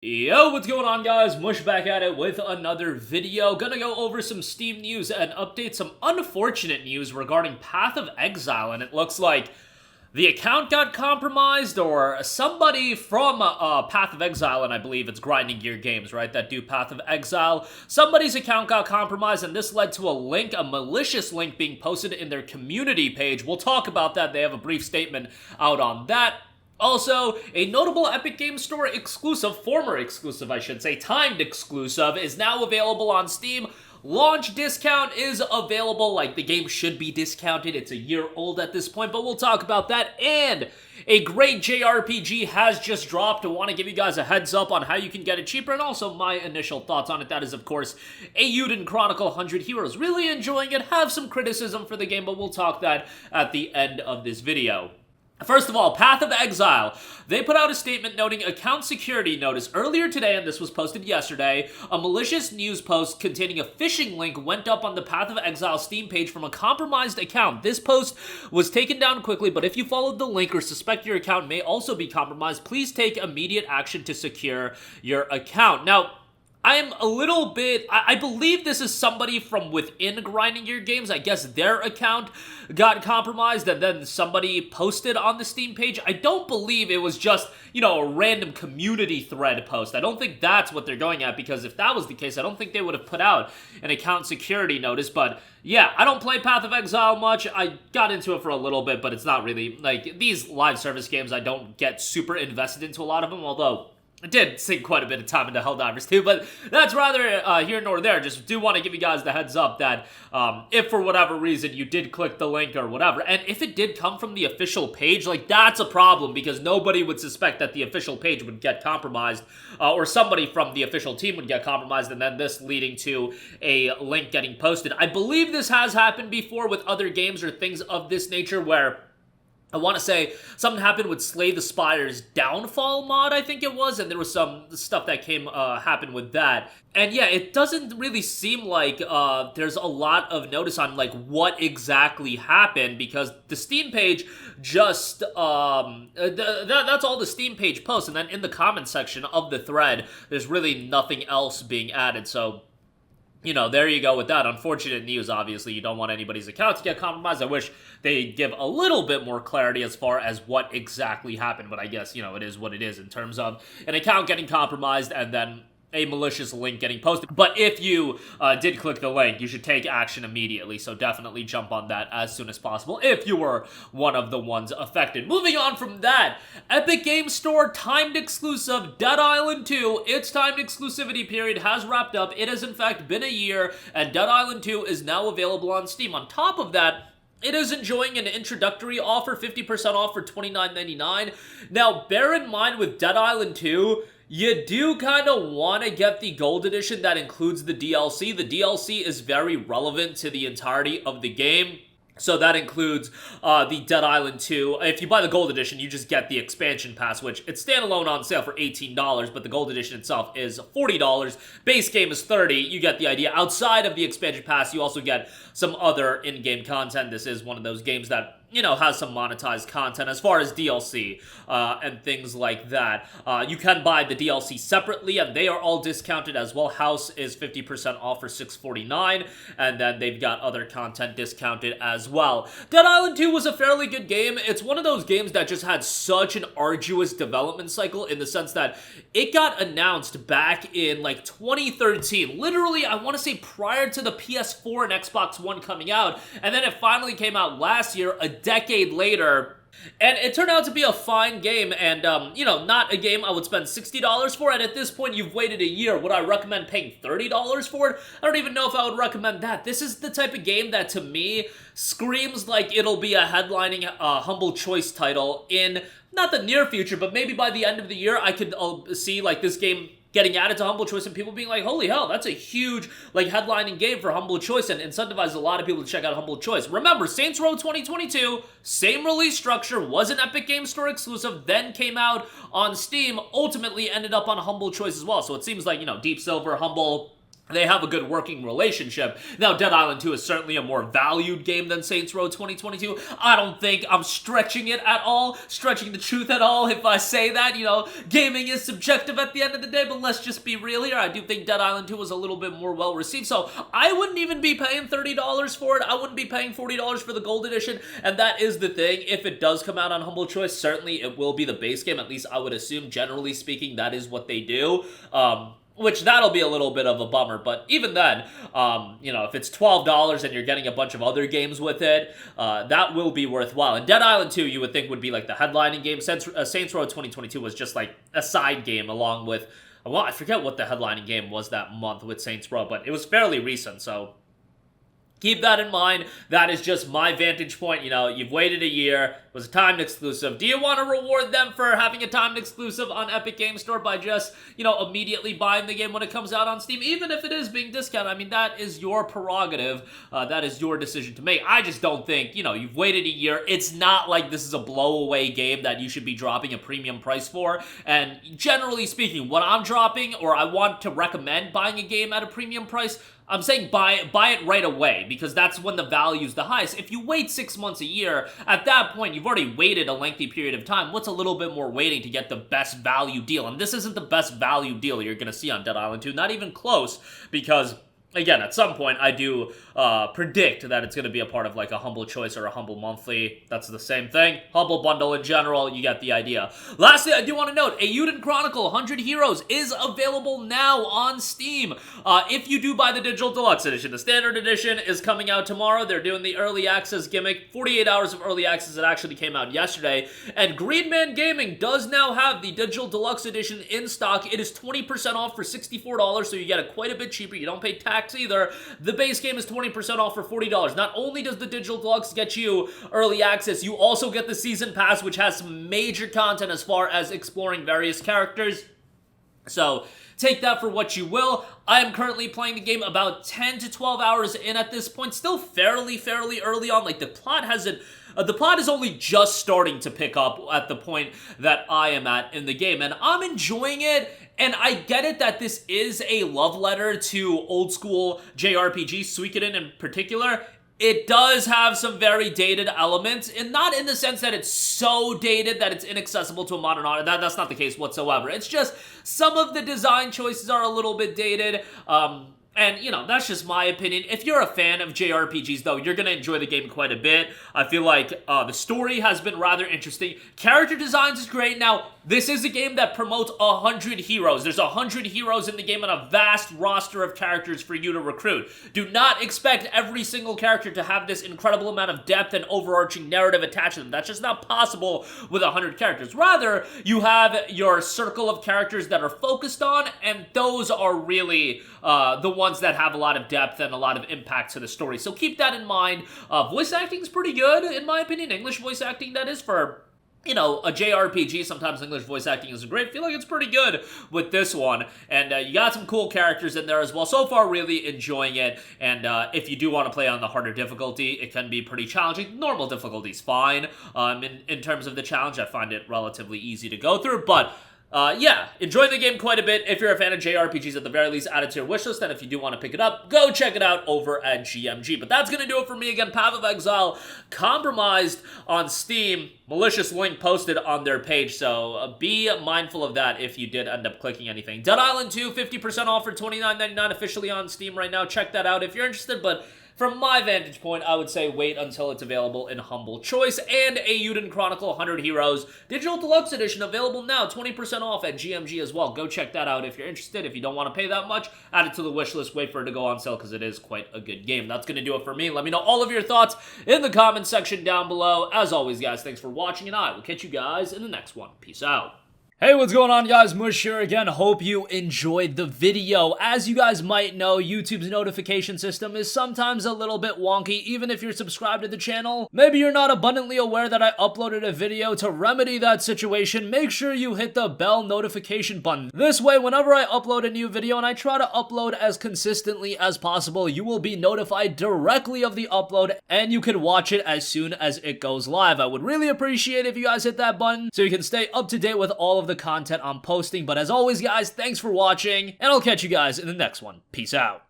Yo, what's going on, guys? Mush back at it with another video. Gonna go over some Steam news and update some unfortunate news regarding Path of Exile, and it looks like the account got compromised, or somebody from Path of Exile, and I believe it's Grinding Gear Games, right, that do Path of Exile. Somebody's account got compromised, and this led to a malicious link being posted in their community page. We'll talk about that. They have a brief statement out on that. Also, a notable Epic Games Store exclusive, former exclusive I should say, timed exclusive, is now available on Steam. Launch discount is available, like the game should be discounted. It's a year old at this point, but we'll talk about that. And a great JRPG has just dropped. I want to give you guys a heads up on how you can get it cheaper, and also my initial thoughts on it. That is, of course, Eiyuden Chronicle 100 Heroes. Really enjoying it. Have some criticism for the game, but we'll talk that at the end of this video. First of all, Path of Exile. They put out a statement noting account security notice earlier today, and this was posted yesterday. A malicious news post containing a phishing link went up on the Path of Exile Steam page from a compromised account. This post was taken down quickly, but if you followed the link or suspect your account may also be compromised, please take immediate action to secure your account. Now, I am a little bit, I believe this is somebody from within Grinding Gear Games. I guess their account got compromised and then somebody posted on the Steam page. I don't believe it was just, a random community thread post. I don't think that's what they're going at, because if that was the case, I don't think they would have put out an account security notice. But yeah, I don't play Path of Exile much. I got into it for a little bit, but it's not really, like, these live service games, I don't get super invested into a lot of them, although I did sink quite a bit of time into Helldivers 2, but that's rather here nor there. Just do want to give you guys the heads up that if for whatever reason you did click the link or whatever, and if it did come from the official page, like, that's a problem, because nobody would suspect that the official page would get compromised, or somebody from the official team would get compromised, and then this leading to a link getting posted. I believe this has happened before with other games or things of this nature, where I want to say something happened with Slay the Spire's Downfall mod, I think it was, and there was some stuff that happened with that. And yeah, it doesn't really seem like there's a lot of notice on, like, what exactly happened, because the Steam page just, that's all the Steam page posts, and then in the comments section of the thread, there's really nothing else being added, so there you go with that. Unfortunate news, obviously. You don't want anybody's account to get compromised. I wish they'd give a little bit more clarity as far as what exactly happened, but I guess, it is what it is in terms of an account getting compromised and then a malicious link getting posted. But if you did click the link, you should take action immediately, so definitely jump on that as soon as possible if you were one of the ones affected. Moving on from that, Epic Games Store timed exclusive Dead Island 2. Its timed exclusivity period has wrapped up. It has in fact been a year, and Dead Island 2 is now available on Steam. On top of that, it is enjoying an introductory offer, 50% off for $29.99. Now, bear in mind with Dead Island 2, you do kind of want to get the gold edition that includes the DLC. The DLC is very relevant to the entirety of the game. So that includes the Dead Island 2. If you buy the Gold Edition, you just get the expansion pass, which it's standalone on sale for $18, but the Gold Edition itself is $40. Base game is $30. You get the idea. Outside of the expansion pass, you also get some other in-game content. This is one of those games that, has some monetized content as far as DLC and things like that. You can buy the DLC separately, and they are all discounted as well. House is 50% off for $6.49, and then they've got other content discounted as well. Dead Island 2 was a fairly good game. It's one of those games that just had such an arduous development cycle, in the sense that it got announced back in, like, 2013. Literally, I want to say prior to the PS4 and Xbox One coming out, and then it finally came out last year, a decade later, and it turned out to be a fine game, and, not a game I would spend $60 for, and at this point, you've waited a year. Would I recommend paying $30 for it? I don't even know if I would recommend that. This is the type of game that, to me, screams like it'll be a headlining Humble Choice title in, not the near future, but maybe by the end of the year, I could see, like, this game getting added to Humble Choice and people being like, holy hell, that's a huge, like, headlining game for Humble Choice, and incentivizes a lot of people to check out Humble Choice. Remember, Saints Row 2022, same release structure, was an Epic Games Store exclusive, then came out on Steam, ultimately ended up on Humble Choice as well. So it seems like, Deep Silver, Humble, they have a good working relationship. Now, Dead Island 2 is certainly a more valued game than Saints Row 2022. I don't think I'm stretching it at all, stretching the truth at all if I say that. You know, gaming is subjective at the end of the day, but let's just be real here. I do think Dead Island 2 was a little bit more well-received, so I wouldn't even be paying $30 for it. I wouldn't be paying $40 for the Gold Edition, and that is the thing. If it does come out on Humble Choice, certainly it will be the base game. At least I would assume, generally speaking, that is what they do. Which that'll be a little bit of a bummer, but even then, you know, if it's $12 and you're getting a bunch of other games with it, that will be worthwhile. And Dead Island 2, you would think would be like the headlining game. Saints Row 2022 was just like a side game along with, well, I forget what the headlining game was that month with Saints Row, but it was fairly recent, so keep that in mind. That is just my vantage point. You know, you've waited a year. It was a timed exclusive. Do you want to reward them for having a timed exclusive on Epic Games Store by just, you know, immediately buying the game when it comes out on Steam? Even if it is being discounted, I mean, that is your prerogative. That is your decision to make. I just don't think, you know, you've waited a year. It's not like this is a blowaway game that you should be dropping a premium price for. And generally speaking, what I'm dropping, or I want to recommend buying a game at a premium price, I'm saying buy it right away, because that's when the value's the highest. If you wait 6 months, a year, at that point, you've already waited a lengthy period of time. What's a little bit more waiting to get the best value deal? And this isn't the best value deal you're going to see on Dead Island 2, not even close, because again, at some point, I do predict that it's going to be a part of like a Humble Choice or a Humble Monthly. That's the same thing. Humble Bundle in general, you get the idea. Lastly, I do want to note, Eiyuden Chronicle 100 Heroes is available now on Steam. If you do buy the Digital Deluxe Edition, the Standard Edition is coming out tomorrow. They're doing the Early Access gimmick. 48 hours of Early Access. It actually came out yesterday. And Greenman Gaming does now have the Digital Deluxe Edition in stock. It is 20% off for $64, so you get it quite a bit cheaper. You don't pay tax either. The base game is 20% off for $40. Not only does the Digital Deluxe get you early access, you also get the Season Pass, which has some major content as far as exploring various characters. So take that for what you will. I am currently playing the game about 10 to 12 hours in at this point. Still fairly early on. Like, the plot hasn't... the plot is only just starting to pick up at the point that I am at in the game, and I'm enjoying it. And I get it that this is a love letter to old school JRPG, Suikoden in particular. It does have some very dated elements, and not in the sense that it's so dated that it's inaccessible to a modern audience. That's not the case whatsoever. It's just some of the design choices are a little bit dated. And, you know, that's just my opinion. If you're a fan of JRPGs, though, you're going to enjoy the game quite a bit. I feel like the story has been rather interesting. Character designs is great. Now, this is a game that promotes 100 heroes. There's 100 heroes in the game and a vast roster of characters for you to recruit. Do not expect every single character to have this incredible amount of depth and overarching narrative attached to them. That's just not possible with 100 characters. Rather, you have your circle of characters that are focused on, and those are really the ones that have a lot of depth and a lot of impact to the story. So keep that in mind. Voice acting is pretty good, in my opinion. English voice acting, that is, for, you know, a JRPG. Sometimes English voice acting isn't great. I feel like it's pretty good with this one. And you got some cool characters in there as well. So far, really enjoying it. And if you do want to play on the harder difficulty, it can be pretty challenging. Normal difficulty's fine. In terms of the challenge, I find it relatively easy to go through. But yeah, enjoy the game quite a bit. If you're a fan of JRPGs, at the very least, add it to your wishlist, and if you do want to pick it up, go check it out over at GMG. But that's going to do it for me. Again, Path of Exile, compromised on Steam, malicious link posted on their page, so be mindful of that if you did end up clicking anything. Dead Island 2, 50% off for $29.99 officially on Steam right now. Check that out if you're interested, but from my vantage point, I would say wait until it's available in Humble Choice. And Eiyuden Chronicle 100 Heroes Digital Deluxe Edition available now, 20% off at GMG as well. Go check that out if you're interested. If you don't want to pay that much, add it to the wish list. Wait for it to go on sale because it is quite a good game. That's going to do it for me. Let me know all of your thoughts in the comments section down below. As always, guys, thanks for watching, and I will catch you guys in the next one. Peace out. Hey, what's going on, guys? Mush here again. Hope you enjoyed the video. As you guys might know, YouTube's notification system is sometimes a little bit wonky, even if you're subscribed to the channel. Maybe you're not abundantly aware that I uploaded a video. To remedy that situation, make sure you hit the bell notification button. This way, whenever I upload a new video, and I try to upload as consistently as possible, you will be notified directly of the upload, and you can watch it as soon as it goes live. I would really appreciate if you guys hit that button so you can stay up to date with all of the content I'm posting. But as always, guys, thanks for watching, and I'll catch you guys in the next one. Peace out.